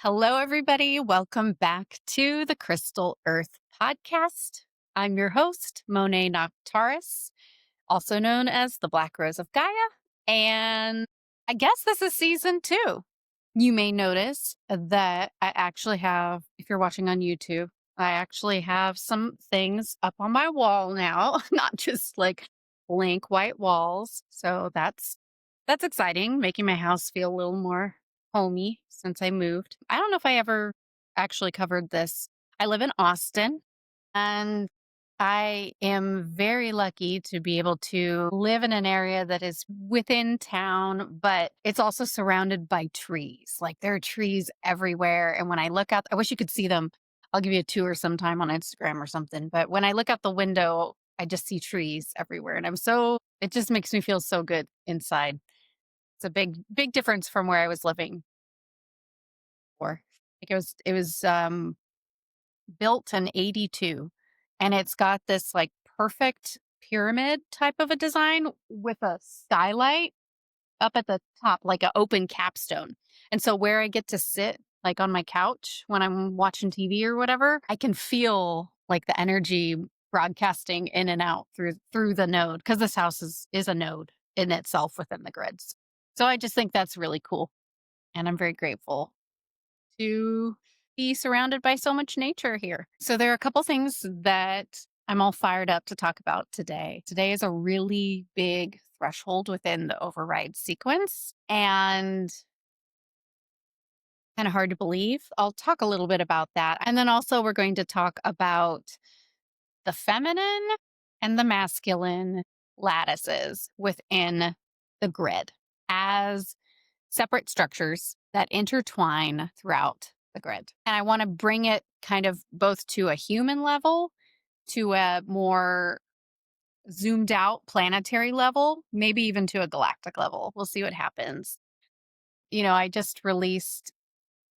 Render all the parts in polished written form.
Hello, everybody. Welcome back to the Crystal Earth podcast. I'm your host, Monet Noctaris, also known as the Black Rose of Gaia. And I guess this is season 2. You may notice that I actually have, if you're watching on YouTube, I actually have some things up on my wall now, not just like blank white walls. So that's exciting, making my house feel a little more homey since I moved. I don't know if I ever actually covered this. I live in Austin and I am very lucky to be able to live in an area that is within town, but it's also surrounded by trees. Like there are trees everywhere. And when I look out, I wish you could see them. I'll give you a tour sometime on Instagram or something. But when I look out the window, I just see trees everywhere. And it just makes me feel so good inside. It's a big difference from where I was living before. Like it was built in 82 and it's got this like perfect pyramid type of a design with a skylight up at the top, like an open capstone. And so where I get to sit like on my couch when I'm watching TV or whatever, I can feel like the energy broadcasting in and out through the node because this house is a node in itself within the grids. So I just think that's really cool. And I'm very grateful to be surrounded by so much nature here. So there are a couple things that I'm all fired up to talk about today. Today is a really big threshold within the override sequence and kind of hard to believe. I'll talk a little bit about that. And then also we're going to talk about the feminine and the masculine lattices within the grid as separate structures that intertwine throughout the grid. And I want to bring it kind of both to a human level, to a more zoomed out planetary level, maybe even to a galactic level. We'll see what happens. I just released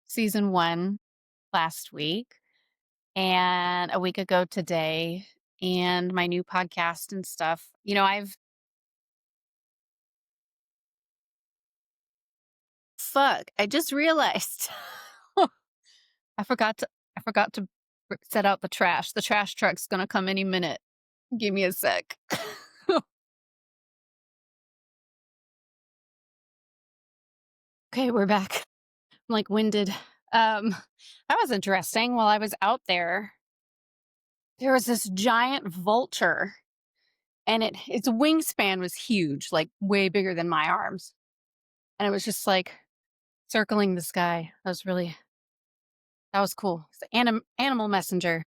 season 1 last week and a week ago today, and my new podcast and stuff. I just realized I forgot to set out the trash. The trash truck's gonna come any minute. Give me a sec. Okay, we're back. I'm like winded. That was interesting. While I was out there was this giant vulture, and its wingspan was huge, like way bigger than my arms. And it was just like circling the sky. That was cool. It's an animal messenger.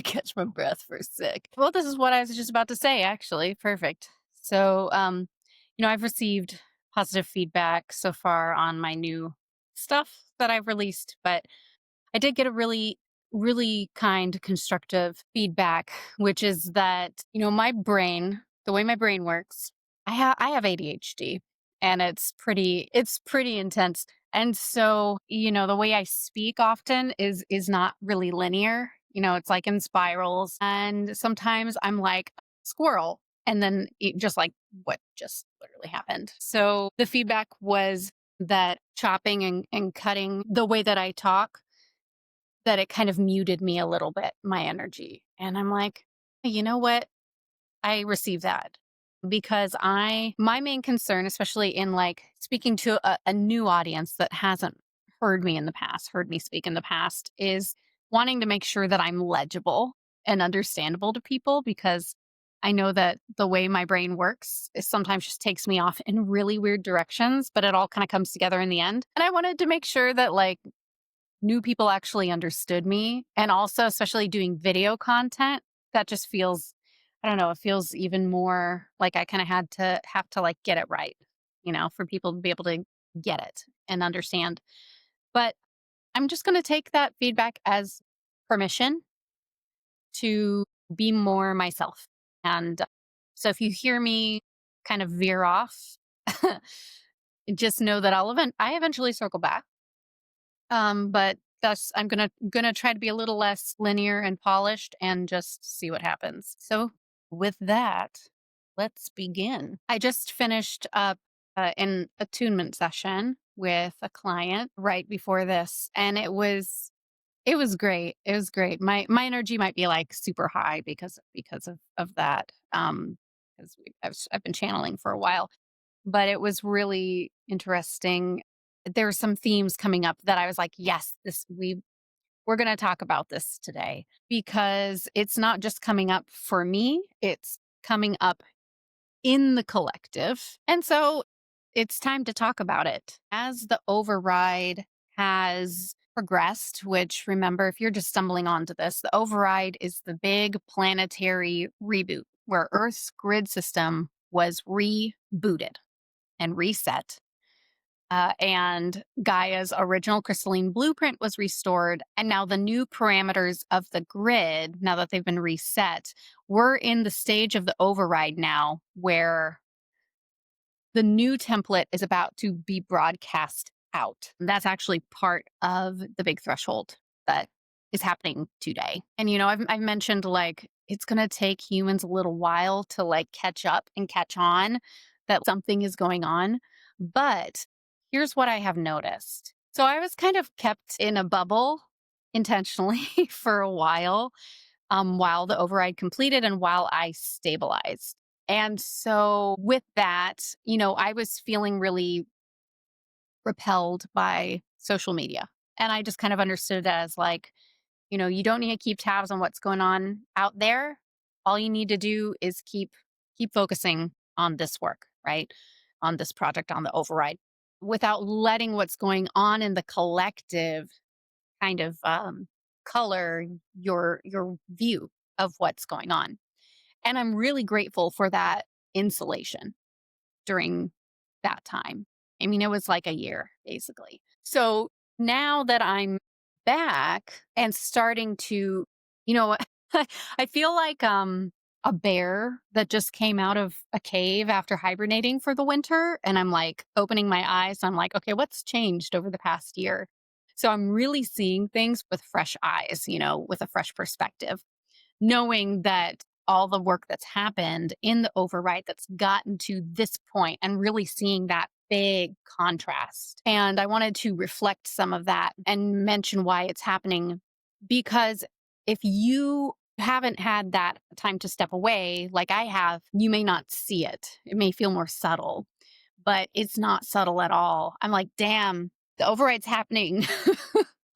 Catch my breath for a sec. Well, this is what I was just about to say, actually. Perfect. So, I've received positive feedback so far on my new stuff that I've released, but I did get a really, really kind, constructive feedback, which is that, my brain, the way my brain works, I have ADHD and it's pretty intense. And so, the way I speak often is not really linear. It's like in spirals. And sometimes I'm like squirrel. And then just like what just literally happened. So the feedback was that chopping and cutting the way that I talk, that it kind of muted me a little bit, my energy. And I'm like, you know what? I receive that because my main concern, especially in like speaking to a new audience that hasn't heard me in the past, heard me speak in the past, is wanting to make sure that I'm legible and understandable to people, because I know that the way my brain works is sometimes just takes me off in really weird directions, but it all kind of comes together in the end. And I wanted to make sure that like new people actually understood me. And also, especially doing video content, that just feels, I don't know, it feels even more like I kind of have to like get it right, for people to be able to get it and understand. But I'm just going to take that feedback as permission to be more myself. And so if you hear me kind of veer off, just know that I eventually circle back. But I'm gonna try to be a little less linear and polished and just see what happens. So with that, let's begin. I just finished up an attunement session with a client right before this, and it was great. It was great. My energy might be like super high because of that. Because I've been channeling for a while, but it was really interesting. There were some themes coming up that I was like, yes, we're going to talk about this today because it's not just coming up for me; it's coming up in the collective. And so it's time to talk about it. As the override has progressed, which remember, if you're just stumbling onto this, the override is the big planetary reboot where Earth's grid system was rebooted and reset. And Gaia's original crystalline blueprint was restored. And now the new parameters of the grid, now that they've been reset, we're in the stage of the override now where the new template is about to be broadcast out. That's actually part of the big threshold that is happening today. And, I've mentioned like it's going to take humans a little while to like catch up and catch on that something is going on. But here's what I have noticed. So I was kind of kept in a bubble intentionally for a while the override completed and while I stabilized. And so with that, I was feeling really repelled by social media. And I just kind of understood that as like, you don't need to keep tabs on what's going on out there. All you need to do is keep focusing on this work, right? On this project, on the override, without letting what's going on in the collective kind of color your view of what's going on. And I'm really grateful for that insulation during that time. I mean, it was like a year, basically. So now that I'm back and starting to, you know, I feel like a bear that just came out of a cave after hibernating for the winter. And I'm like opening my eyes. I'm like, okay, what's changed over the past year? So I'm really seeing things with fresh eyes, with a fresh perspective, knowing that all the work that's happened in the override that's gotten to this point and really seeing that big contrast. And I wanted to reflect some of that and mention why it's happening because if you haven't had that time to step away like I have, you may not see it. It may feel more subtle, but it's not subtle at all. I'm like, damn, the override's happening.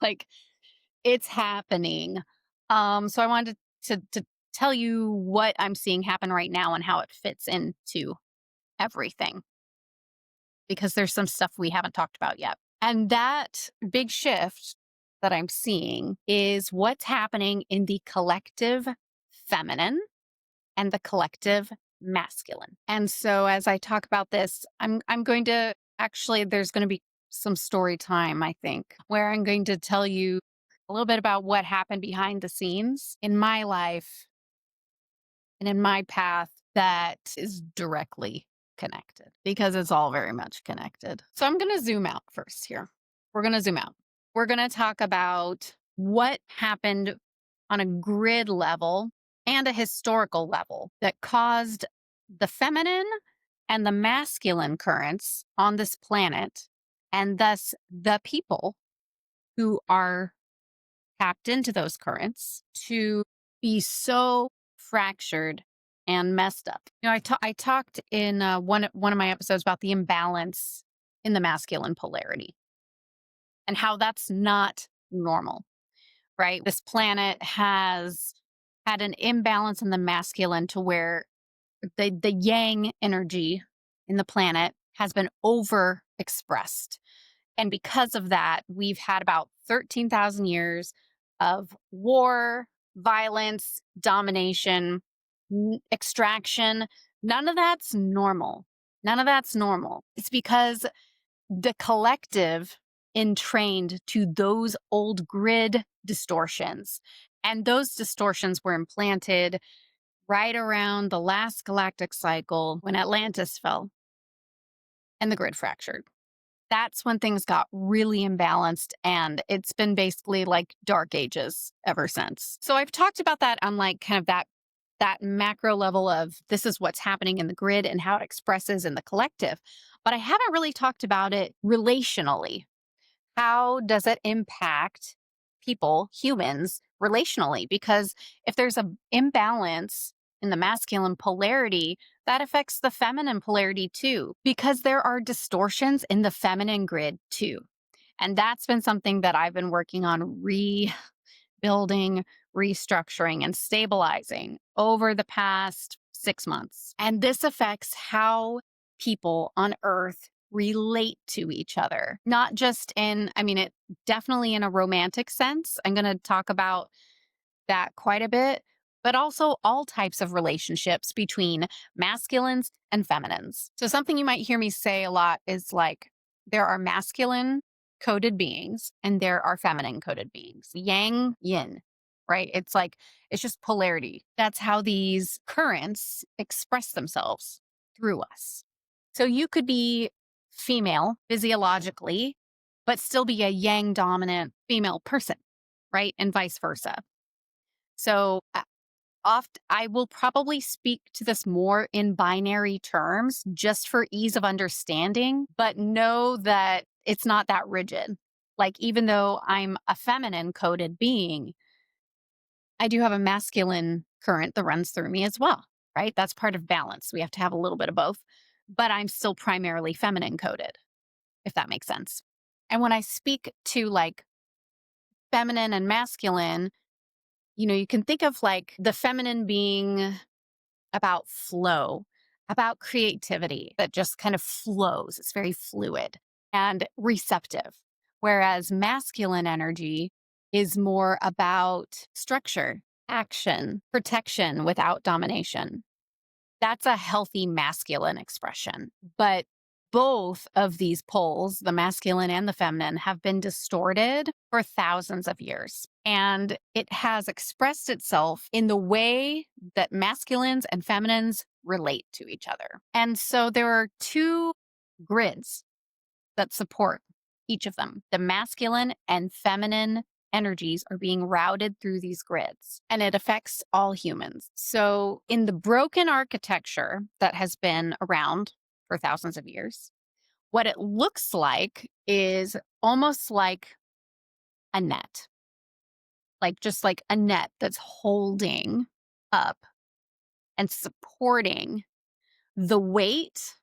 Like it's happening. So I wanted to tell you what I'm seeing happen right now and how it fits into everything because there's some stuff we haven't talked about yet. And that big shift that I'm seeing is what's happening in the collective feminine and the collective masculine. And so as I talk about this, I'm going to actually there's going to be some story time, I think, where I'm going to tell you a little bit about what happened behind the scenes in my life and in my path that is directly connected because it's all very much connected. So I'm going to zoom out first here. We're going to zoom out. We're going to talk about what happened on a grid level and a historical level that caused the feminine and the masculine currents on this planet, and thus the people who are tapped into those currents to be so fractured and messed up. I talked in one of my episodes about the imbalance in the masculine polarity and how that's not normal, right? This planet has had an imbalance in the masculine to where the yang energy in the planet has been overexpressed. And because of that, we've had about 13,000 years of war, violence, domination, extraction. None of that's normal. None of that's normal. It's because the collective entrained to those old grid distortions. And those distortions were implanted right around the last galactic cycle when Atlantis fell and the grid fractured. That's when things got really imbalanced, and it's been basically like dark ages ever since. So I've talked about that on like kind of that macro level of this is what's happening in the grid and how it expresses in the collective. but I haven't really talked about it relationally. How does it impact people, humans, relationally? Because if there's a imbalance in the masculine polarity, that affects the feminine polarity too, because there are distortions in the feminine grid too. And that's been something that I've been working on building, restructuring, and stabilizing over the past 6 months. And this affects how people on Earth relate to each other, not just in, I mean, it definitely in a romantic sense. I'm going to talk about that quite a bit, but also all types of relationships between masculines and feminines. So, something you might hear me say a lot is like, there are masculine coded beings and there are feminine coded beings, yang, yin, right? It's like, it's just polarity. That's how these currents express themselves through us. So, you could be female physiologically, but still be a yang dominant female person, right? And vice versa. So, oft I will probably speak to this more in binary terms just for ease of understanding, but know that it's not that rigid. Like, even though I'm a feminine coded being, I do have a masculine current that runs through me as well, right? That's part of balance. We have to have a little bit of both, but I'm still primarily feminine coded, if that makes sense. And when I speak to like feminine and masculine, you can think of like the feminine being about flow, about creativity that just kind of flows. It's very fluid and receptive. Whereas masculine energy is more about structure, action, protection without domination. That's a healthy masculine expression. But both of these poles, the masculine and the feminine, have been distorted for thousands of years. And it has expressed itself in the way that masculines and feminines relate to each other. And so there are two grids that support each of them. The masculine and feminine energies are being routed through these grids, and it affects all humans. So, in the broken architecture that has been around for thousands of years, what it looks like is almost like a net, like just like a net that's holding up and supporting the weight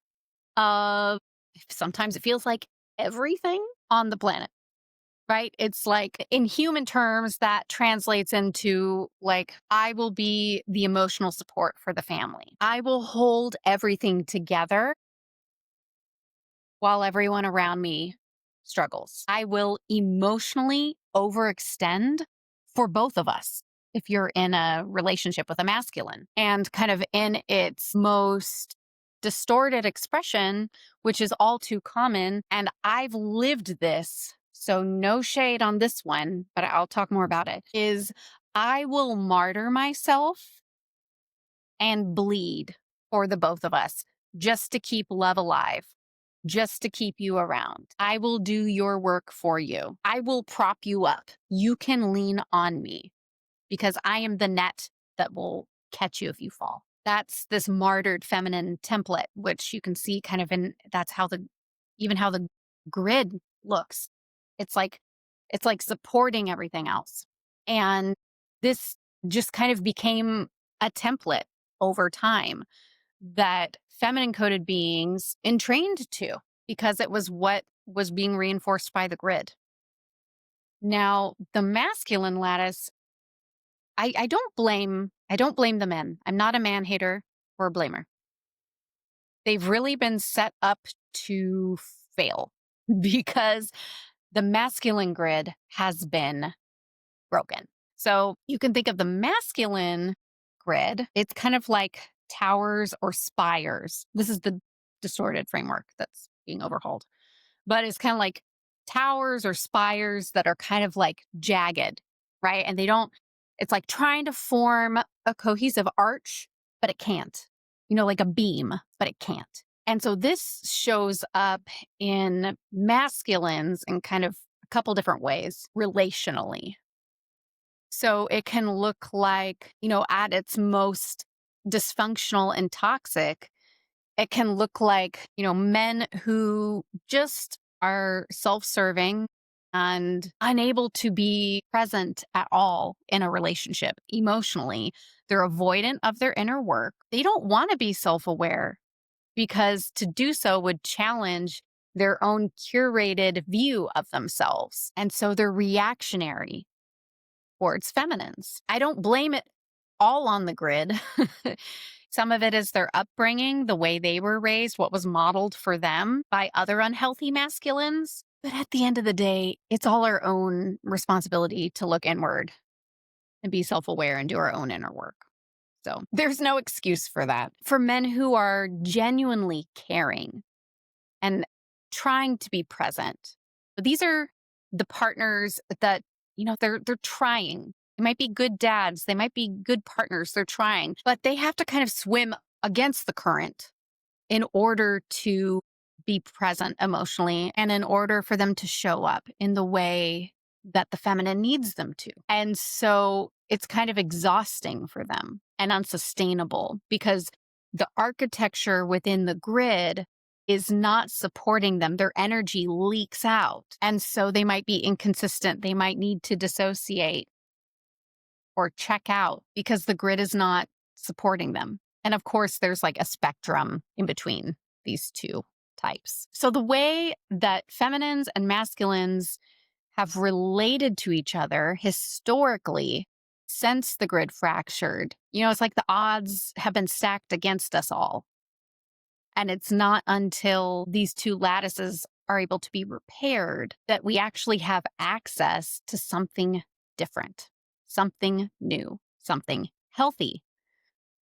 of sometimes it feels like everything on the planet. Right? It's like in human terms, that translates into like, I will be the emotional support for the family. I will hold everything together while everyone around me struggles. I will emotionally overextend for both of us if you're in a relationship with a masculine. And kind of in its most distorted expression, which is all too common. And I've lived this, so no shade on this one, but I'll talk more about it, is I will martyr myself and bleed for the both of us just to keep love alive, just to keep you around. I will do your work for you. I will prop you up. You can lean on me because I am the net that will catch you if you fall. That's this martyred feminine template, which you can see kind of in that's how even how the grid looks. It's like it's like supporting everything else. And this just kind of became a template over time that feminine coded beings entrained to because it was what was being reinforced by the grid. Now, the masculine lattice, I don't blame the men. I'm not a man hater or a blamer. They've really been set up to fail because the masculine grid has been broken. So you can think of the masculine grid, it's kind of like towers or spires. This is the distorted framework that's being overhauled, but it's kind of like towers or spires that are kind of like jagged, right? And it's like trying to form a cohesive arch, but it can't, like a beam, but it can't. And so this shows up in masculines in kind of a couple different ways relationally. So it can look like, at its most dysfunctional and toxic, It can look like, men who just are self serving and unable to be present at all in a relationship emotionally. They're avoidant of their inner work. They don't want to be self aware because to do so would challenge their own curated view of themselves. And so they're reactionary towards feminines. I don't blame it all on the grid. Some of it is their upbringing, the way they were raised, what was modeled for them by other unhealthy masculines. But at the end of the day, it's all our own responsibility to look inward and be self aware and do our own inner work. So there's no excuse for that. For men who are genuinely caring and trying to be present, but these are the partners that, they're trying. They might be good dads, they might be good partners, they're trying, but they have to kind of swim against the current in order to be present emotionally and in order for them to show up in the way that the feminine needs them to. And so it's kind of exhausting for them and unsustainable because the architecture within the grid is not supporting them. Their energy leaks out. And so they might be inconsistent. They might need to dissociate or check out because the grid is not supporting them. And of course, there's like a spectrum in between these two types. So the way that feminines and masculines have related to each other historically since the grid fractured, it's like the odds have been stacked against us all. And it's not until these two lattices are able to be repaired that we actually have access to something different, something new, something healthy,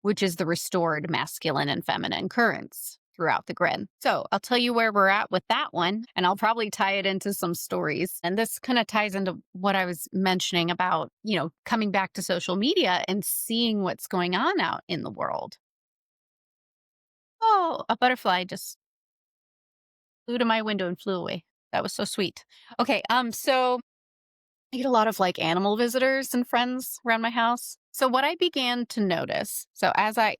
which is the restored masculine and feminine currents throughout the grid. So I'll tell you where we're at with that one, and I'll probably tie it into some stories. And this kind of ties into what I was mentioning about, coming back to social media and seeing what's going on out in the world. Oh, a butterfly just flew to my window and flew away. That was so sweet. Okay, so I get a lot of like animal visitors and friends around my house. So what I began to notice, so as I'm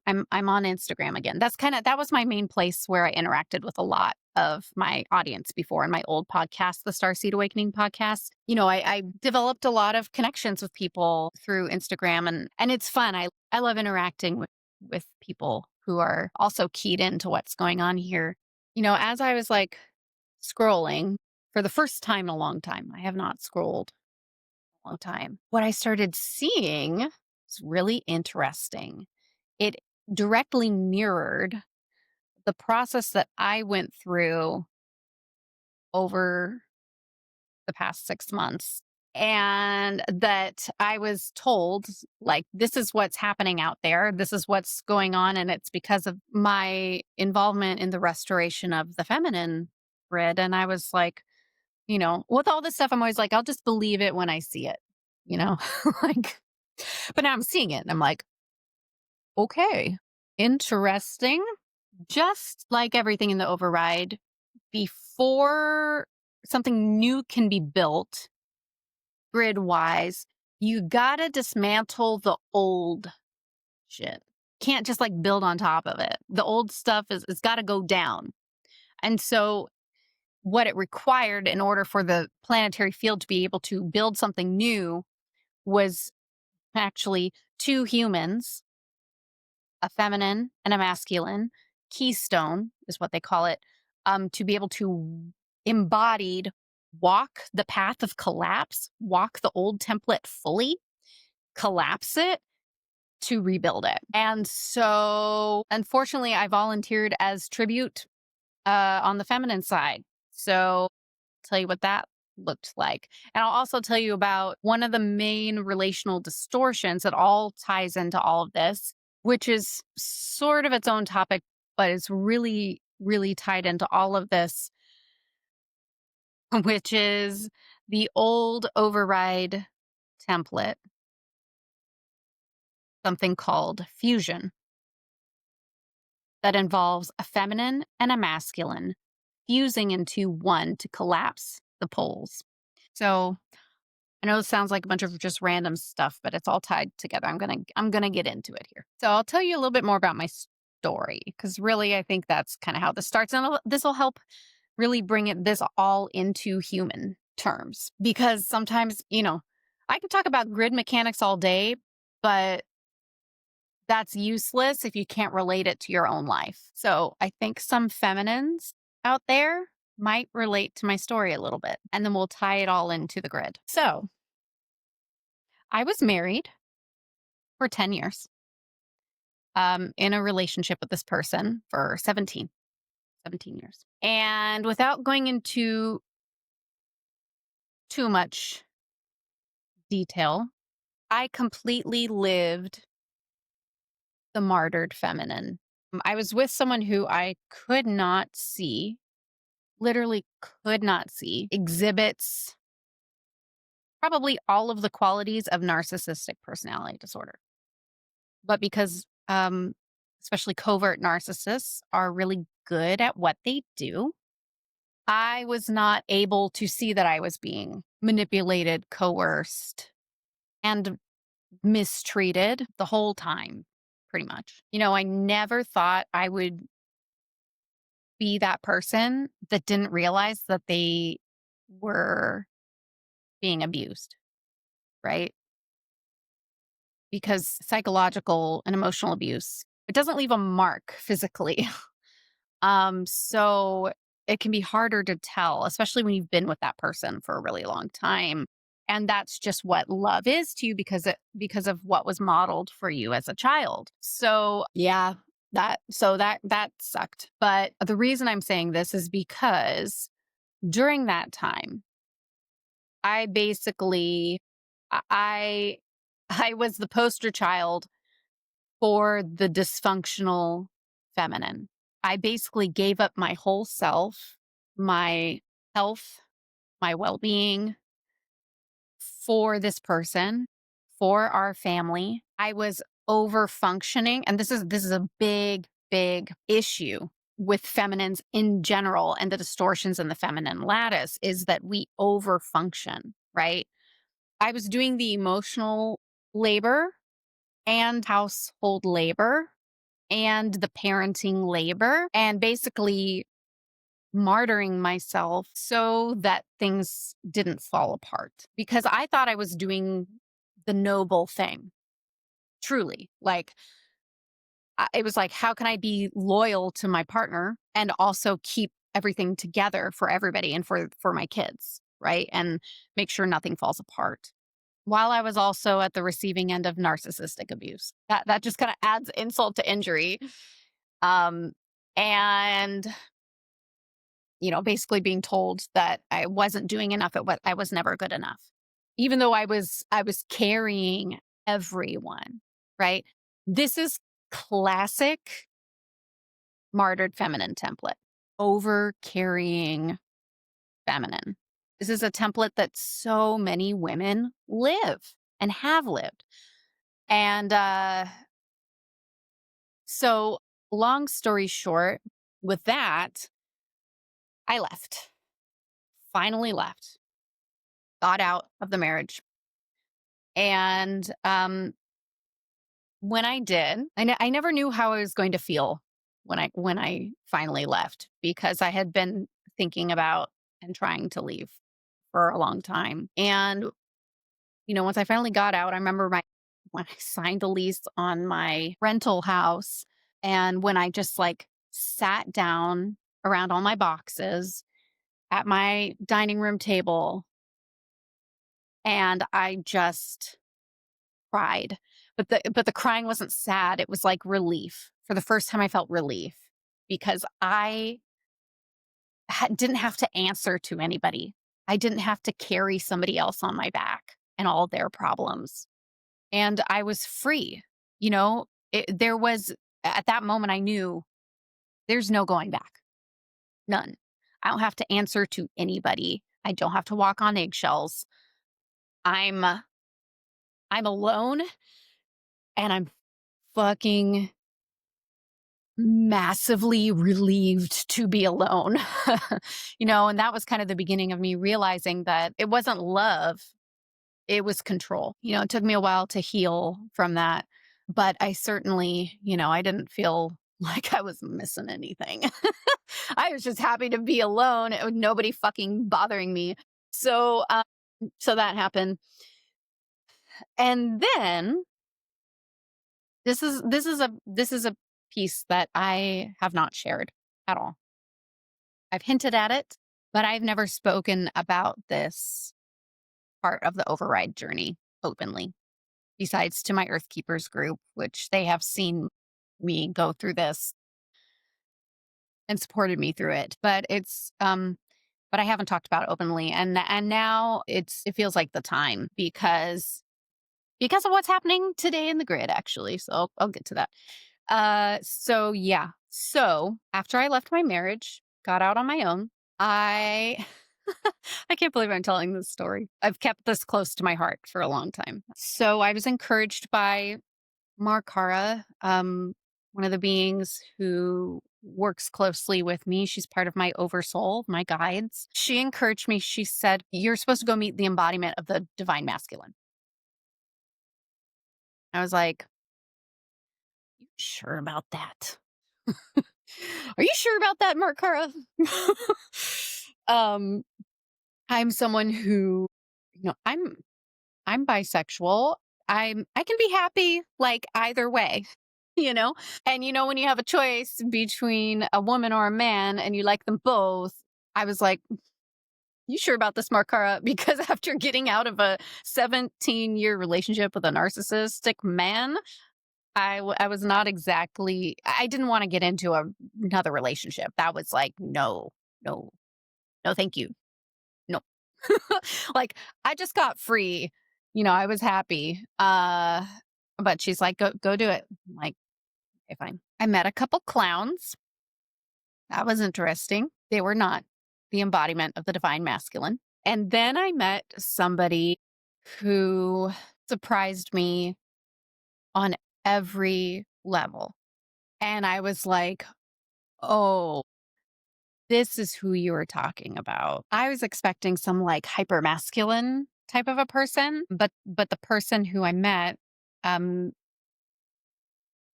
on Instagram again. That was my main place where I interacted with a lot of my audience before in my old podcast, the Starseed Awakening podcast. I developed a lot of connections with people through Instagram and it's fun. I love interacting with people who are also keyed into what's going on here. As I was like scrolling for the first time in a long time, I have not scrolled in a long time. What I started seeing was really interesting. It directly mirrored the process that I went through over the past 6 months. And that I was told, like, this is what's happening out there. This is what's going on. And it's because of my involvement in the restoration of the feminine grid. And I was like, with all this stuff, I'm always like, I'll just believe it when I see it, you know, like, but now I'm seeing it and I'm like, okay, interesting. Just like everything in the override, before something new can be built, grid wise, you gotta dismantle the old shit. Can't just like build on top of it. The old stuff is gotta go down. And so what it required in order for the planetary field to be able to build something new was actually two humans, a feminine and a masculine, keystone is what they call it, to be able to embodied walk the path of collapse, walk the old template fully, collapse it to rebuild it. And so, unfortunately, I volunteered as tribute on the feminine side. So, tell you what that looked like. And I'll also tell you about one of the main relational distortions that all ties into all of this, which is sort of its own topic, but it's really, really tied into all of this, which is the old override template, something called fusion, that involves a feminine and a masculine fusing into one to collapse the poles. So I know it sounds like a bunch of just random stuff, but it's all tied together. I'm gonna get into it here. So I'll tell you a little bit more about my story. Because really, I think that's kind of how this starts. And this will help really bring this all into human terms. Because sometimes, I could talk about grid mechanics all day, but that's useless if you can't relate it to your own life. So I think some feminines out there might relate to my story a little bit, and then we'll tie it all into the grid. So I was married for 10 years, in a relationship with this person for 17 years. And without going into too much detail, I completely lived the martyred feminine. I was with someone who I could not see, literally could not see, exhibits probably all of the qualities of narcissistic personality disorder. But because, especially covert narcissists are really good at what they do, I was not able to see that I was being manipulated, coerced, and mistreated the whole time, pretty much. I never thought I would be that person that didn't realize that they were being abused, right? Because psychological and emotional abuse, it doesn't leave a mark physically. So it can be harder to tell, especially when you've been with that person for a really long time. And that's just what love is to you because of what was modeled for you as a child. So yeah, that sucked. But the reason I'm saying this is because during that time, I basically I I was the poster child for the dysfunctional feminine. I basically gave up my whole self, my health, my well-being for this person, for our family. I was over functioning, and this is a big issue with feminines in general, and the distortions in the feminine lattice is that we over function, right? I was doing the emotional labor and household labor and the parenting labor, and basically martyring myself so that things didn't fall apart because I thought I was doing the noble thing. Truly. Like, it was like, how can I be loyal to my partner and also keep everything together for everybody and for my kids, right? And make sure nothing falls apart. While I was also at the receiving end of narcissistic abuse. That just kind of adds insult to injury. Um, and basically being told that I wasn't doing enough at what I was never good enough. Even though I was carrying everyone, right? This is classic martyred feminine template. Over carrying feminine. This is a template that so many women live and have lived. And so, long story short, with that, I left. Finally left. Got out of the marriage. And when I did, I never knew how I was going to feel when I finally left because I had been thinking about and trying to leave for a long time. And once I finally got out, I remember when I signed the lease on my rental house and when I just like sat down around all my boxes at my dining room table and I just cried. But the crying wasn't sad, it was like relief. For the first time I felt relief because I didn't have to answer to anybody. I didn't have to carry somebody else on my back and all their problems. And I was free. There was at that moment I knew there's no going back. None. I don't have to answer to anybody. I don't have to walk on eggshells. I'm alone and I'm fucking massively relieved to be alone. And that was kind of the beginning of me realizing that it wasn't love, it was control. It took me a while to heal from that, but I certainly, I didn't feel like I was missing anything. I was just happy to be alone with nobody fucking bothering me. So, so that happened. And then this is a piece that I have not shared at all. I've hinted at it, but I've never spoken about this part of the override journey openly, besides to my Earth Keepers group, which they have seen me go through this and supported me through it. But I haven't talked about it openly, and now it feels like the time because of what's happening today in the grid, actually. So I'll get to that. So yeah. So after I left my marriage, got out on my own, I I can't believe I'm telling this story. I've kept this close to my heart for a long time. So I was encouraged by Markara, one of the beings who works closely with me. She's part of my oversoul, my guides. She encouraged me. She said, "You're supposed to go meet the embodiment of the divine masculine." I was like, "You sure about that? Are you sure about that, Markara?" um, I'm someone who, I'm bisexual. I can be happy like either way, you know? And when you have a choice between a woman or a man and you like them both, I was like, you sure about this, Markara? Because after getting out of a 17-year relationship with a narcissistic man, I was not exactly, I didn't want to get into another relationship. That was like, no, no, no, thank you. No. Like, I just got free. I was happy. But she's like, go do it. I'm like, okay, fine. I met a couple clowns. That was interesting. They were not the embodiment of the divine masculine. And then I met somebody who surprised me on every level. And I was like, oh, this is who you were talking about. I was expecting some like hyper masculine type of a person, but the person who I met, um,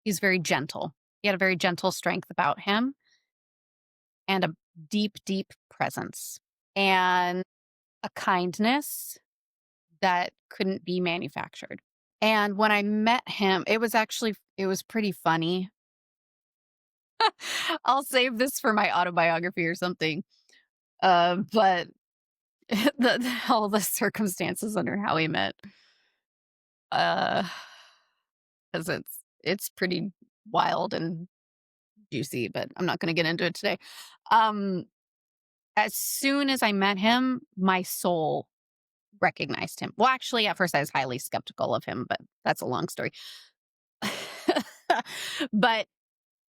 he's very gentle. He had a very gentle strength about him and a deep, deep presence and a kindness that couldn't be manufactured. And when I met him, it was pretty funny. I'll save this for my autobiography or something. But all the circumstances under how we met, uh, because it's pretty wild and juicy, but I'm not going to get into it today. Um, as soon as I met him, my soul recognized him. Well, actually, at first I was highly skeptical of him, but that's a long story. but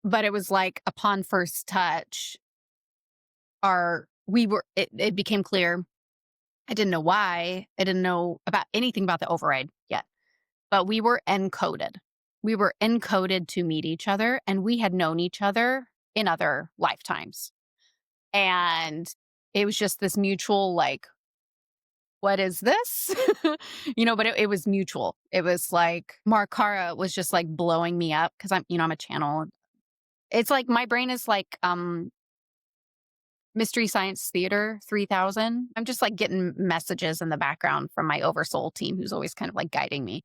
but it was like upon first touch, it became clear. I didn't know why. I didn't know about anything about the override yet, but we were encoded. We were encoded to meet each other, and we had known each other in other lifetimes. And it was just this mutual, like, what is this? But it was mutual. It was like Markara was just like blowing me up because I'm a channel. It's like my brain is like Mystery Science Theater 3000. I'm just like getting messages in the background from my oversoul team who's always kind of like guiding me.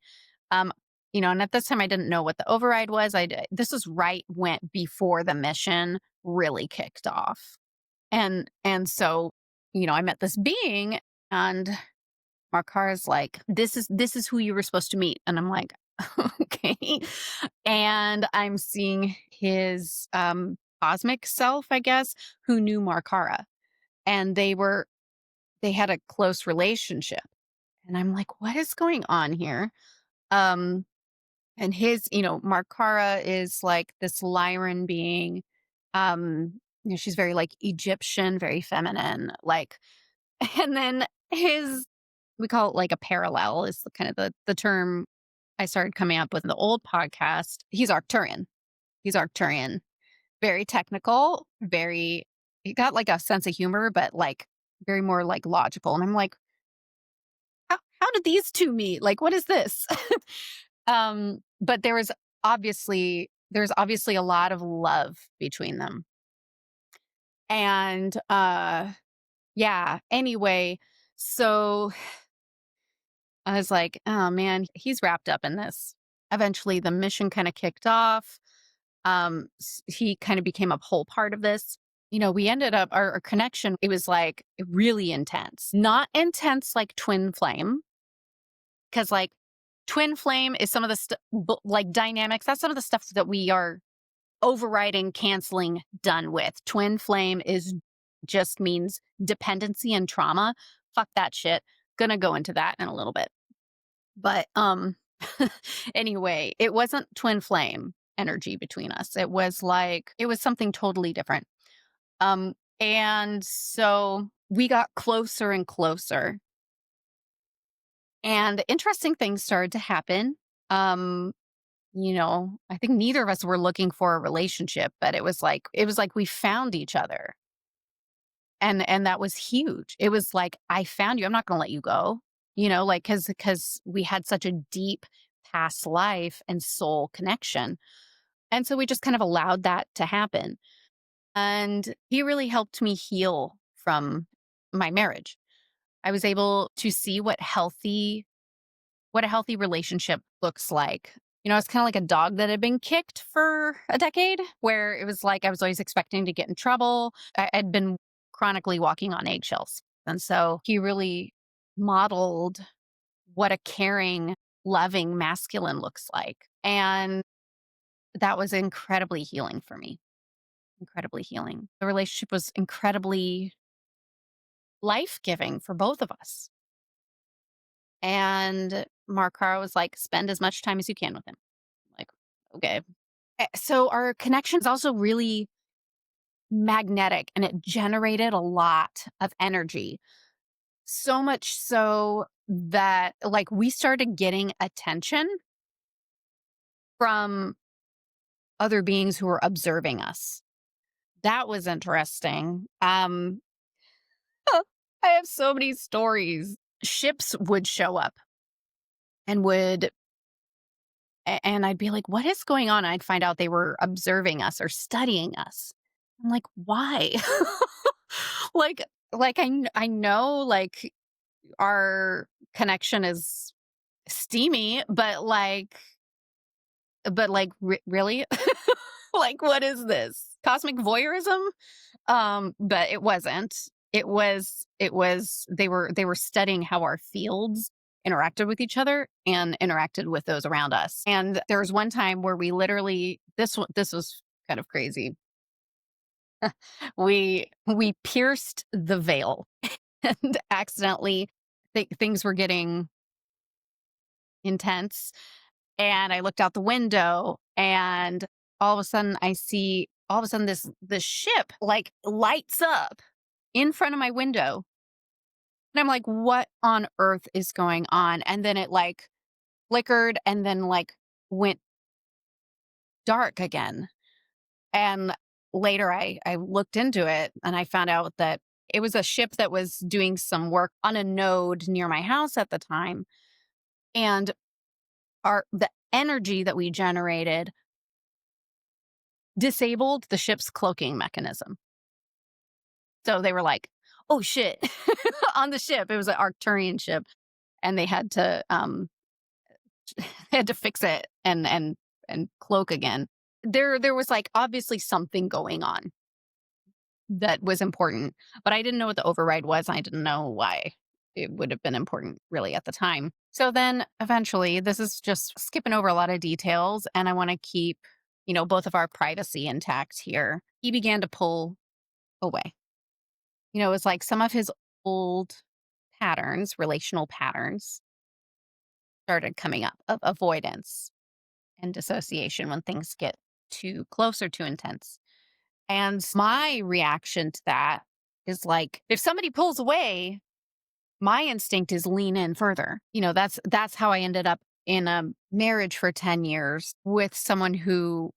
Um, and at this time I didn't know what the override was. This was right went before the mission really kicked off. And so, I met this being and Markar's like, this is who you were supposed to meet. And I'm like, okay. And I'm seeing his cosmic self, I guess, who knew Markara. And they had a close relationship. And I'm like, what is going on here? Um, and Markara is like this Lyran being. She's very like Egyptian, very feminine, like, and then we call it like a parallel is kind of the term I started coming up with in the old podcast. He's Arcturian. He's Arcturian. Very technical, he got like a sense of humor, but like very more like logical. And I'm like, how did these two meet? Like, what is this? But there was obviously there's obviously a lot of love between them. And yeah, anyway, so I was like, "Oh man, he's wrapped up in this." Eventually the mission kind of kicked off. He kind of became a whole part of this. We ended up our connection, it was like really intense. Not intense like twin flame, because like twin flame is some of the like dynamics. That's some of the stuff that we are overriding, canceling, done with. Twin flame is just means dependency and trauma. Fuck that shit. Gonna go into that in a little bit. But anyway, it wasn't twin flame energy between us. It was something totally different. And so we got closer and closer. And interesting things started to happen. Um I think neither of us were looking for a relationship, but it was like we found each other. And that was huge. It was like, I found you. I'm not going to let you go. Like cuz we had such a deep past life and soul connection. And so we just kind of allowed that to happen. And he really helped me heal from my marriage. I was able to see what a healthy relationship looks like. It's kind of like a dog that had been kicked for a decade, where it was like I was always expecting to get in trouble. I'd been chronically walking on eggshells. And so he really modeled what a caring, loving masculine looks like. And that was incredibly healing for me. Incredibly healing. The relationship was incredibly life giving for both of us. And Mark Carr was like, spend as much time as you can with him. Like, okay. So our connection is also really magnetic and it generated a lot of energy. So much so that like we started getting attention from other beings who were observing us. That was interesting. I have so many stories. Ships would show up and and I'd be like, "What is going on?" I'd find out they were observing us or studying us. I'm like, "Why?" Like I know, like, our connection is steamy, but, really? Like, what is this? Cosmic voyeurism? But it wasn't. It was they were studying how our fields interacted with each other and interacted with those around us. And there was one time where we literally this was kind of crazy. We pierced the veil and accidentally things were getting intense, and I looked out the window and all of a sudden this ship like lights up in front of my window. And I'm like, what on earth is going on? And then it like flickered and then like went dark again. And later I looked into it and I found out that it was a ship that was doing some work on a node near my house at the time. And the energy that we generated disabled the ship's cloaking mechanism. So they were like, oh shit, on the ship. It was an Arcturian ship. And they had to they had to fix it and cloak again. There was like obviously something going on that was important, but I didn't know what the override was. I didn't know why it would have been important really at the time. So then eventually, this is just skipping over a lot of details, and I want to keep, both of our privacy intact here. He began to pull away. It was like some of his old patterns, relational patterns, started coming up of avoidance and dissociation when things get too close or too intense. And my reaction to that is like, if somebody pulls away, my instinct is lean in further. That's how I ended up in a marriage for 10 years with someone who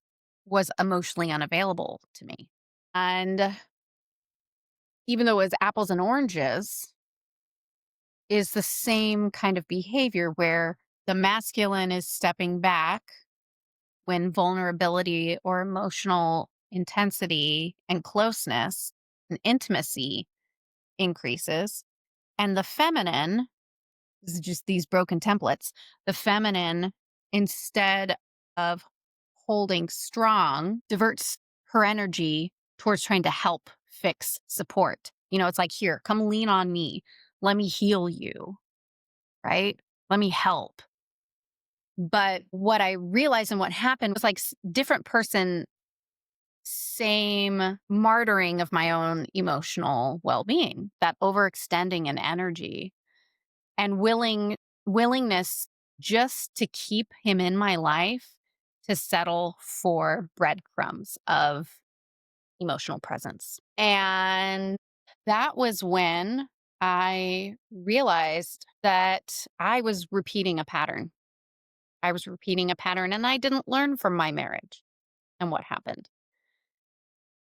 was emotionally unavailable to me. And even though it was apples and oranges, is the same kind of behavior where the masculine is stepping back when vulnerability or emotional intensity and closeness and intimacy increases. And the feminine, this is just these broken templates, the feminine, instead of holding strong, diverts her energy towards trying to help, fix, support. It's like, here, come lean on me. Let me heal you, right? Let me help. But what I realized and what happened was like different person, same martyring of my own emotional well-being, that overextending in energy and willingness just to keep him in my life to settle for breadcrumbs of emotional presence. And that was when I realized that I was repeating a pattern. I was repeating a pattern and I didn't learn from my marriage and what happened.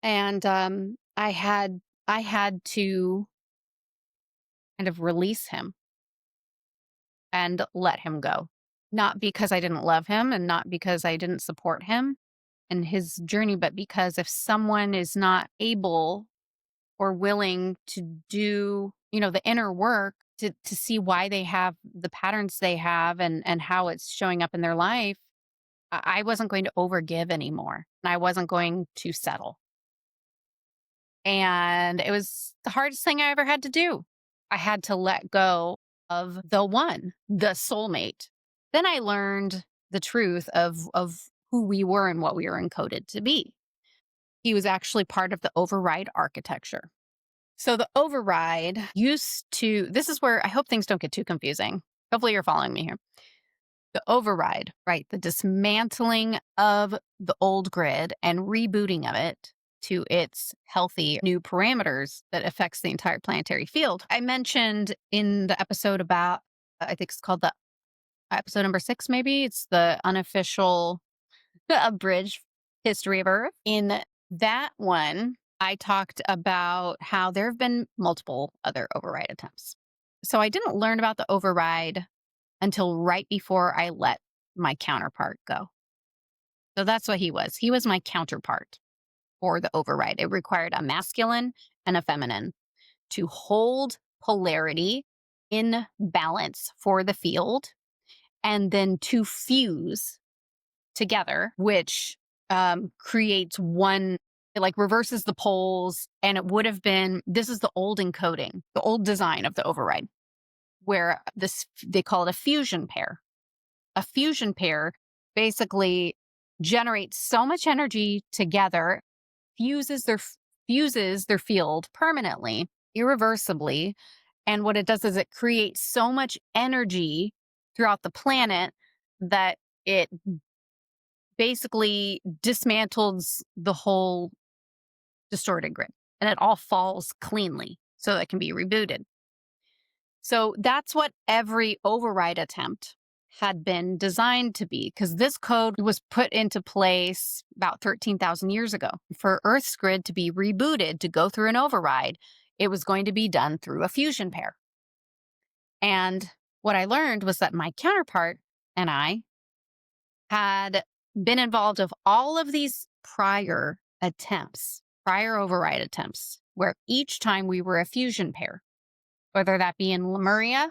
And I had to kind of release him and let him go. Not because I didn't love him and not because I didn't support him in his journey, but because if someone is not able or willing to do, the inner work to see why they have the patterns they have and how it's showing up in their life, I wasn't going to overgive anymore. And I wasn't going to settle. And it was the hardest thing I ever had to do. I had to let go of the one, the soulmate. Then I learned the truth of who we were and what we were encoded to be. He was actually part of the override architecture. So the override this is where I hope things don't get too confusing. Hopefully you're following me here. The override, right? The dismantling of the old grid and rebooting of it to its healthy new parameters that affects the entire planetary field. I mentioned in the episode about, I think it's called the episode number 6, maybe. It's the unofficial abridged history of Earth. In that one, I talked about how there have been multiple other override attempts. So I didn't learn about the override until right before I let my counterpart go. So that's what he was. He was my counterpart for the override. It required a masculine and a feminine to hold polarity in balance for the field and then to fuse together, which creates one, it like reverses the poles. And it would have been, this is the old encoding, the old design of the override, where they call it a fusion pair. A fusion pair basically generates so much energy together, fuses their field permanently, irreversibly. And what it does is it creates so much energy throughout the planet that it basically dismantles the whole distorted grid and it all falls cleanly so that it can be rebooted. So that's what every override attempt had been designed to be, because this code was put into place about 13,000 years ago. For Earth's grid to be rebooted, to go through an override, it was going to be done through a fusion pair. And what I learned was that my counterpart and I had been involved of all of these prior override attempts, where each time we were a fusion pair, whether that be in Lemuria,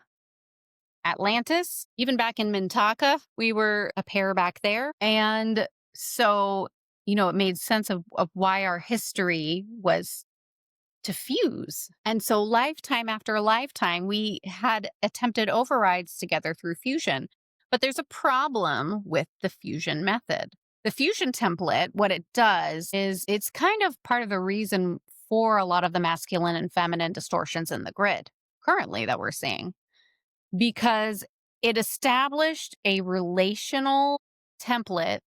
Atlantis, even back in Mintaka, we were a pair back there. And so, it made sense of why our history was to fuse. And so lifetime after lifetime, we had attempted overrides together through fusion. But there's a problem with the fusion method. The fusion template, what it does is it's kind of part of the reason for a lot of the masculine and feminine distortions in the grid currently that we're seeing, because it established a relational template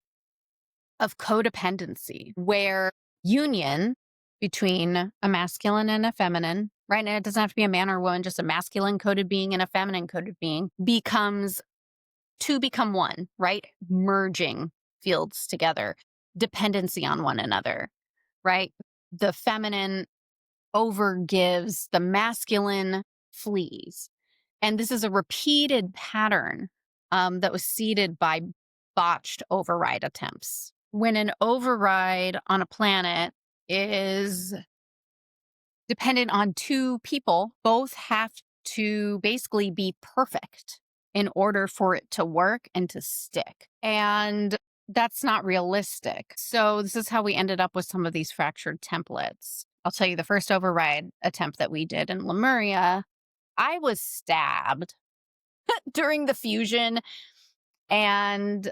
of codependency where union between a masculine and a feminine, right? And it doesn't have to be a man or woman, just a masculine coded being and a feminine coded being become one, right? Merging fields together, dependency on one another, right? The feminine overgives, the masculine flees. And this is a repeated pattern that was seeded by botched override attempts. When an override on a planet is dependent on two people, both have to basically be perfect in order for it to work and to stick. And that's not realistic. So, this is how we ended up with some of these fractured templates. I'll tell you the first override attempt that we did in Lemuria, I was stabbed during the fusion and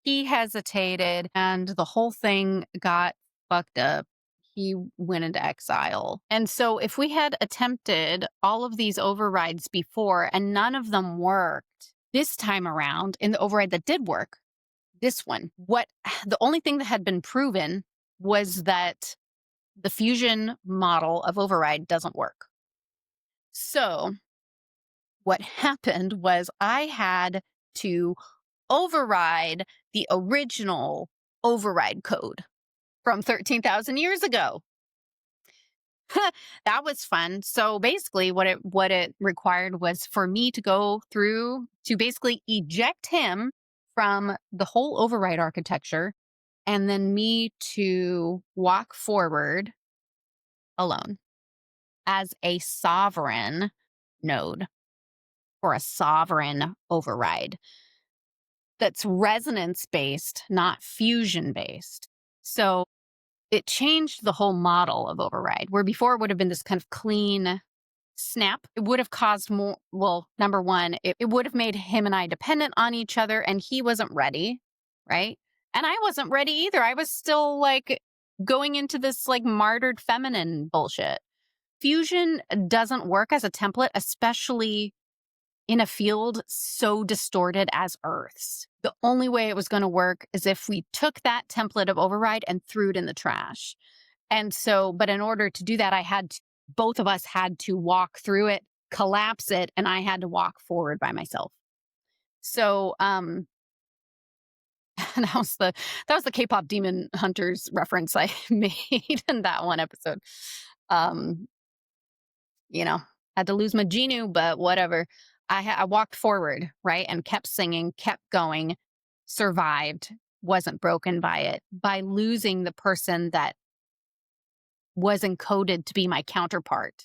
he hesitated and the whole thing got fucked up. He went into exile. And so if we had attempted all of these overrides before and none of them worked, this time around in the override that did work, this one, what the only thing that had been proven was that the fusion model of override doesn't work. So what happened was I had to override the original override code from 13,000 years ago. That was fun. So basically what it required was for me to go through to basically eject him from the whole override architecture and then me to walk forward alone as a sovereign node or a sovereign override that's resonance based, not fusion based. So it changed the whole model of override, where before it would have been this kind of clean snap. It would have caused more, well, number one, it would have made him and I dependent on each other, and he wasn't ready, right? And I wasn't ready either. I was still like going into this like martyred feminine bullshit. Fusion doesn't work as a template, especially in a field so distorted as Earth's. The only way it was going to work is if we took that template of override and threw it in the trash. And so, but in order to do that, both of us had to walk through it, collapse it, and I had to walk forward by myself. So, that was the K-pop Demon Hunters reference I made in that one episode. Um, had to lose my Genu, but whatever. I walked forward, right, and kept singing, kept going, survived, wasn't broken by it, by losing the person that was encoded to be my counterpart,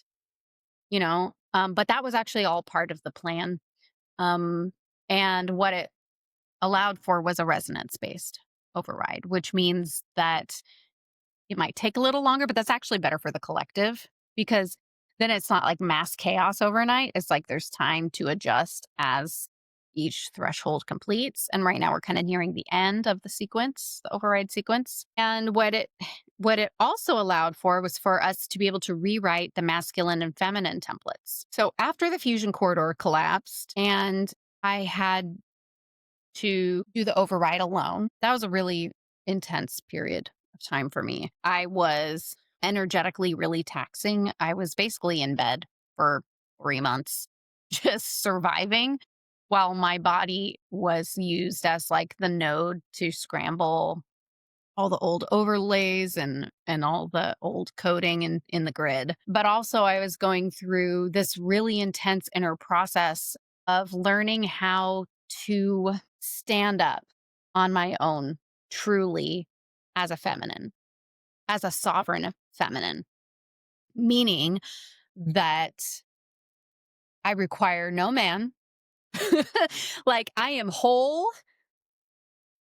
but that was actually all part of the plan. And what it allowed for was a resonance-based override, which means that it might take a little longer, but that's actually better for the collective because then it's not like mass chaos overnight. It's like there's time to adjust as each threshold completes. And right now we're kind of nearing the end of the sequence, the override sequence. And what it also allowed for was for us to be able to rewrite the masculine and feminine templates. So after the fusion corridor collapsed and I had to do the override alone, that was a really intense period of time for me. I was energetically really taxing. I was basically in bed for 3 months, just surviving while my body was used as like the node to scramble all the old overlays and all the old coding in the grid. But also I was going through this really intense inner process of learning how to stand up on my own truly as a feminine, as a sovereign feminine, meaning that I require no man. Like I am whole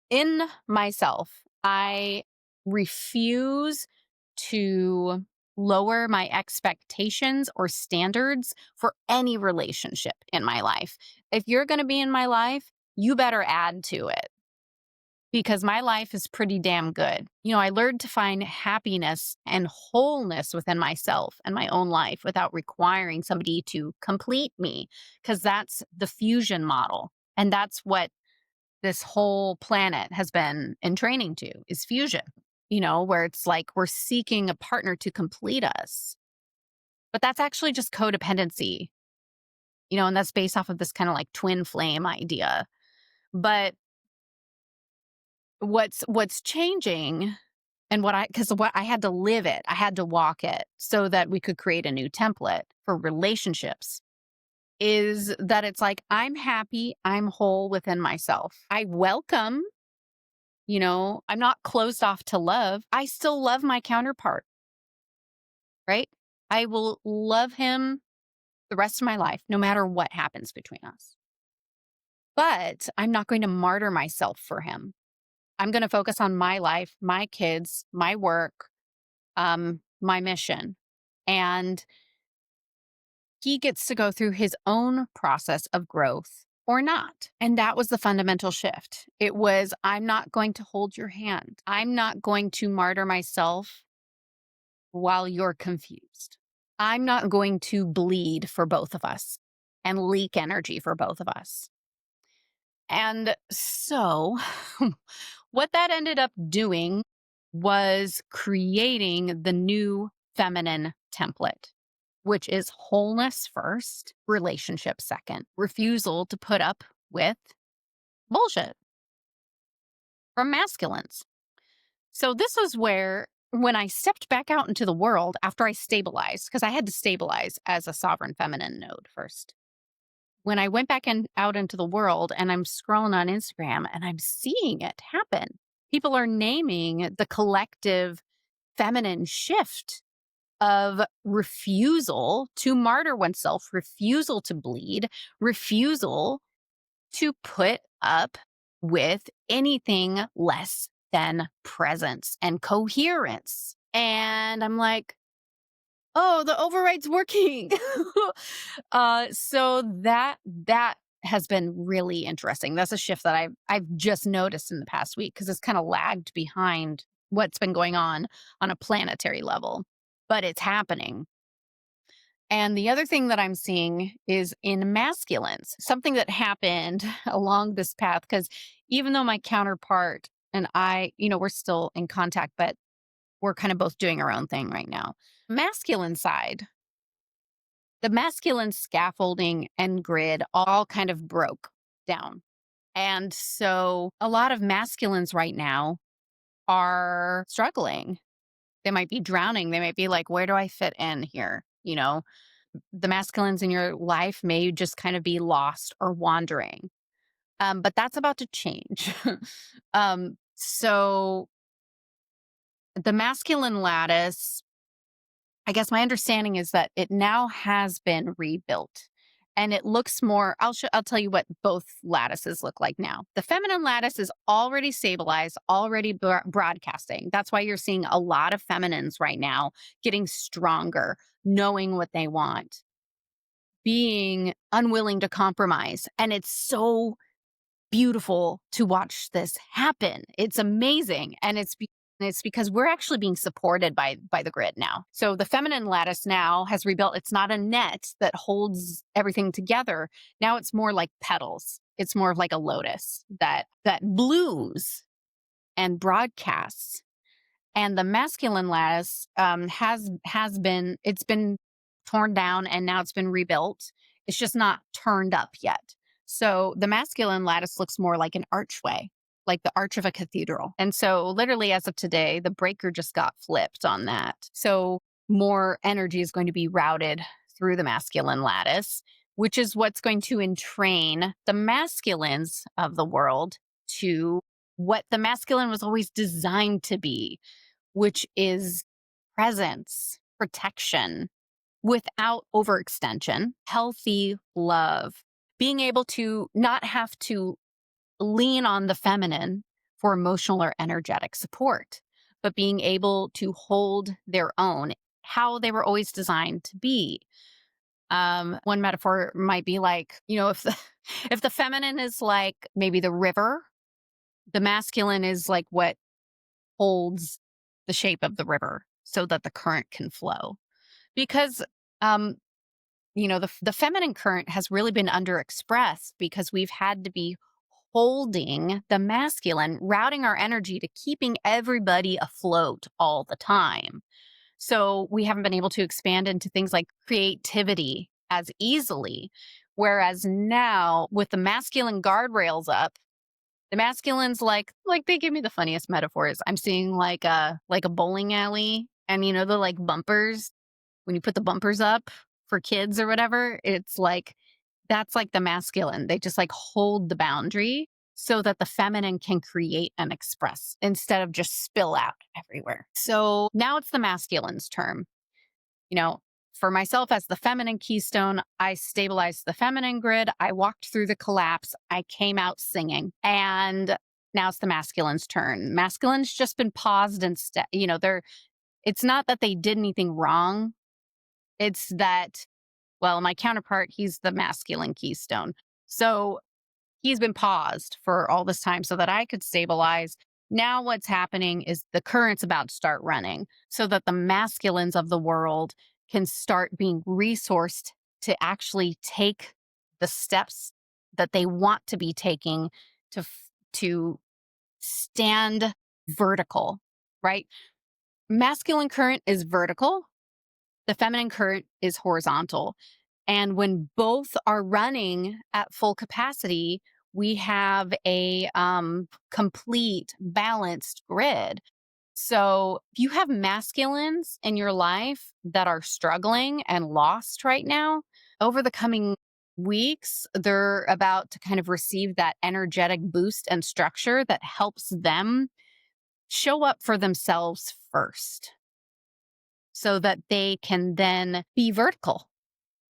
in myself. I refuse to lower my expectations or standards for any relationship in my life. If you're going to be in my life, you better add to it because my life is pretty damn good. I learned to find happiness and wholeness within myself and my own life without requiring somebody to complete me because that's the fusion model. And that's what this whole planet has been in training to is fusion, where it's like we're seeking a partner to complete us. But that's actually just codependency, and that's based off of this kind of like twin flame idea. But what's changing and because what I had to live it, I had to walk it so that we could create a new template for relationships. is that it's like, I'm happy, I'm whole within myself. I welcome, I'm not closed off to love. I still love my counterpart, right? I will love him the rest of my life, no matter what happens between us. But I'm not going to martyr myself for him. I'm going to focus on my life, my kids, my work, my mission. And he gets to go through his own process of growth or not. And that was the fundamental shift. It was, I'm not going to hold your hand. I'm not going to martyr myself while you're confused. I'm not going to bleed for both of us and leak energy for both of us. And so, what that ended up doing was creating the new feminine template, which is wholeness first, relationship second, refusal to put up with bullshit from masculines. So, this was where, when I stepped back out into the world after I stabilized, because I had to stabilize as a sovereign feminine node first. When I went back out into the world and I'm scrolling on Instagram and I'm seeing it happen, people are naming the collective feminine shift of refusal to martyr oneself, refusal to bleed, refusal to put up with anything less than presence and coherence. And I'm like, oh, the override's working. So that has been really interesting. That's a shift that I've just noticed in the past week because it's kind of lagged behind what's been going on a planetary level, but it's happening. And the other thing that I'm seeing is in masculines, something that happened along this path. Because even though my counterpart and I, we're still in contact, but we're kind of both doing our own thing right now. Masculine side, the masculine scaffolding and grid all kind of broke down. And so a lot of masculines right now are struggling. They might be drowning. They might be like, where do I fit in here? The masculines in your life may just kind of be lost or wandering. But that's about to change. So the masculine lattice, I guess my understanding is that it now has been rebuilt and it looks more, I'll tell you what both lattices look like now. The feminine lattice is already stabilized, already broadcasting. That's why you're seeing a lot of feminines right now getting stronger, knowing what they want, being unwilling to compromise. And it's so beautiful to watch this happen. It's amazing. And it's because we're actually being supported by the grid now. So the feminine lattice now has rebuilt. It's not a net that holds everything together. Now it's more like petals. It's more of like a lotus that blooms and broadcasts. And the masculine lattice has been, it's been torn down and now it's been rebuilt. It's just not turned up yet. So the masculine lattice looks more like an archway, like the arch of a cathedral. And so literally as of today, the breaker just got flipped on that. So more energy is going to be routed through the masculine lattice, which is what's going to entrain the masculines of the world to what the masculine was always designed to be, which is presence, protection, without overextension, healthy love, being able to not have to lean on the feminine for emotional or energetic support, but being able to hold their own, how they were always designed to be. One metaphor might be like, if the if the feminine is like maybe the river, the masculine is like what holds the shape of the river so that the current can flow. Because the feminine current has really been underexpressed because we've had to be holding the masculine, routing our energy to keeping everybody afloat all the time. So we haven't been able to expand into things like creativity as easily. Whereas now with the masculine guardrails up, the masculines like they give me the funniest metaphors. I'm seeing like a bowling alley and the like bumpers when you put the bumpers up for kids or whatever, it's like That's like the masculine. They just like hold the boundary so that the feminine can create and express instead of just spill out everywhere. So now it's the masculine's turn. You know, for myself as the feminine keystone, I stabilized the feminine grid. I walked through the collapse. I came out singing. And now it's the masculine's turn. Masculine's just been paused instead. It's not that they did anything wrong. It's that, well, my counterpart, he's the masculine keystone. So he's been paused for all this time so that I could stabilize. Now, what's happening is the current's about to start running so that the masculines of the world can start being resourced to actually take the steps that they want to be taking to stand vertical, right? Masculine current is vertical, the feminine current is horizontal. And when both are running at full capacity, we have a complete balanced grid. So if you have masculines in your life that are struggling and lost right now, over the coming weeks, they're about to kind of receive that energetic boost and structure that helps them show up for themselves first so that they can then be vertical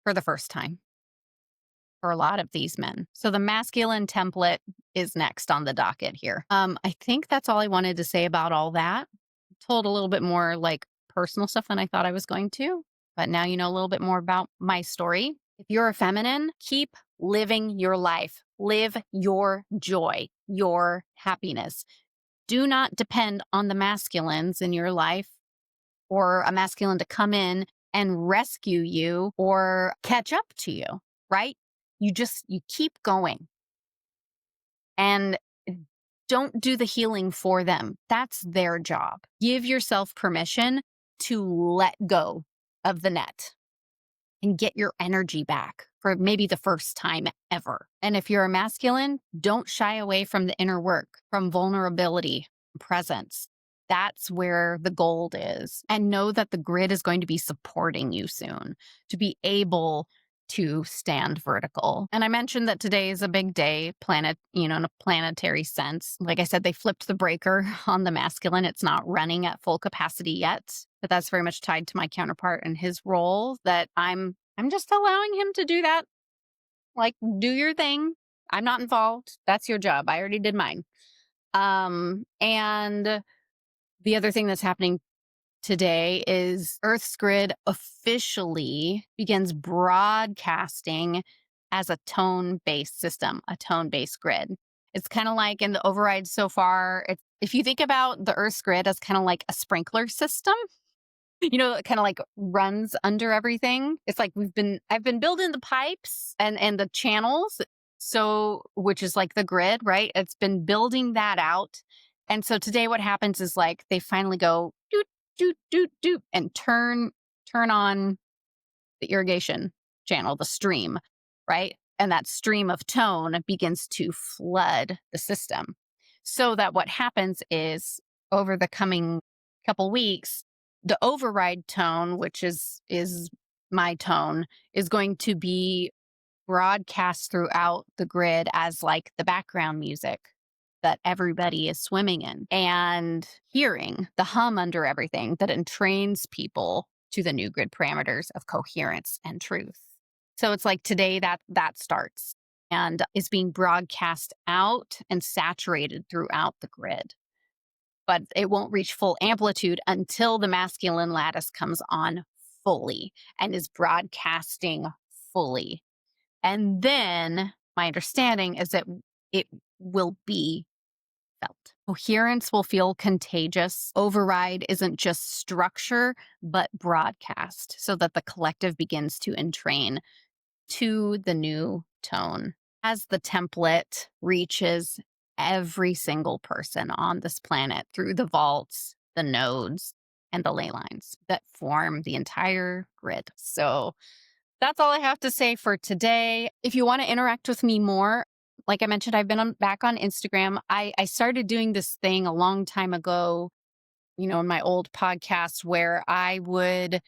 for the first time for a lot of these men. So the masculine template is next on the docket here. I think that's all I wanted to say about all that. Told a little bit more like personal stuff than I thought I was going to, but now you know a little bit more about my story. If you're a feminine, keep living your life. Live your joy, your happiness. Do not depend on the masculines in your life or a masculine to come in and rescue you or catch up to you, right? You keep going and don't do the healing for them. That's their job. Give yourself permission to let go of the net and get your energy back for maybe the first time ever. And if you're a masculine, don't shy away from the inner work, from vulnerability, presence. That's where the gold is. And know that the grid is going to be supporting you soon to be able to stand vertical. And I mentioned that today is a big day, in a planetary sense. Like I said, they flipped the breaker on the masculine. It's not running at full capacity yet, but that's very much tied to my counterpart and his role that I'm just allowing him to do that. Like, do your thing. I'm not involved. That's your job. I already did mine. And the other thing that's happening today is Earth's grid officially begins broadcasting as a tone-based system, a tone-based grid. It's kind of like in the override so far, if you think about the Earth's grid as kind of like a sprinkler system, it kind of like runs under everything. It's like I've been building the pipes and the channels, so which is like the grid, right? It's been building that out. And so today what happens is like they finally go doot, doot, doot, doot, and turn on the irrigation channel, the stream, right? And that stream of tone begins to flood the system. So that what happens is over the coming couple weeks, the override tone, which is my tone, is going to be broadcast throughout the grid as like the background music that everybody is swimming in and hearing the hum under everything that entrains people to the new grid parameters of coherence and truth. So it's like today that starts and is being broadcast out and saturated throughout the grid. But it won't reach full amplitude until the masculine lattice comes on fully and is broadcasting fully. And then my understanding is that it will be felt. Coherence will feel contagious. Override isn't just structure, but broadcast so that the collective begins to entrain to the new tone. As the template reaches every single person on this planet through the vaults, the nodes, and the ley lines that form the entire grid. So that's all I have to say for today. If you want to interact with me more, like I mentioned, I've been back on Instagram. I started doing this thing a long time ago, in my old podcast where I would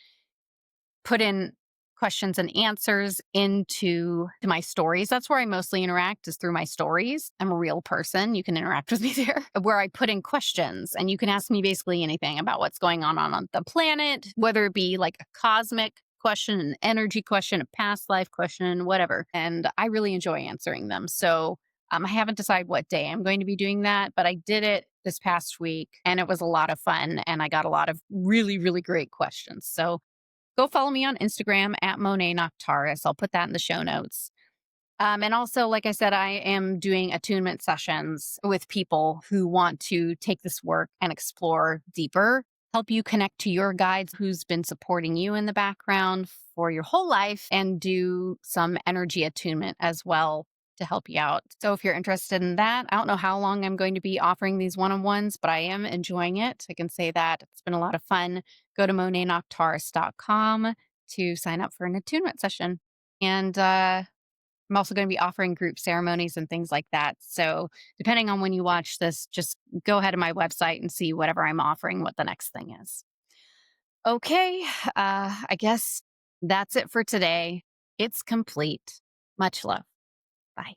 put in questions and answers into to my stories. That's where I mostly interact is through my stories. I'm a real person. You can interact with me there, where I put in questions and you can ask me basically anything about what's going on the planet, whether it be like a cosmic question, an energy question, a past life question, whatever. And I really enjoy answering them. So I haven't decided what day I'm going to be doing that, but I did it this past week and it was a lot of fun. And I got a lot of really, really great questions. So go follow me on Instagram at Monet Noctaris. I'll put that in the show notes. And also, like I said, I am doing attunement sessions with people who want to take this work and explore deeper, help you connect to your guides who's been supporting you in the background for your whole life, and do some energy attunement as well to help you out. So if you're interested in that, I don't know how long I'm going to be offering these one-on-ones, but I am enjoying it. I can say that it's been a lot of fun. Go to monaynoctaris.com to sign up for an attunement session. And I'm also going to be offering group ceremonies and things like that. So, depending on when you watch this, just go ahead to my website and see whatever I'm offering, what the next thing is. Okay, I guess that's it for today. It's complete. Much love. Bye.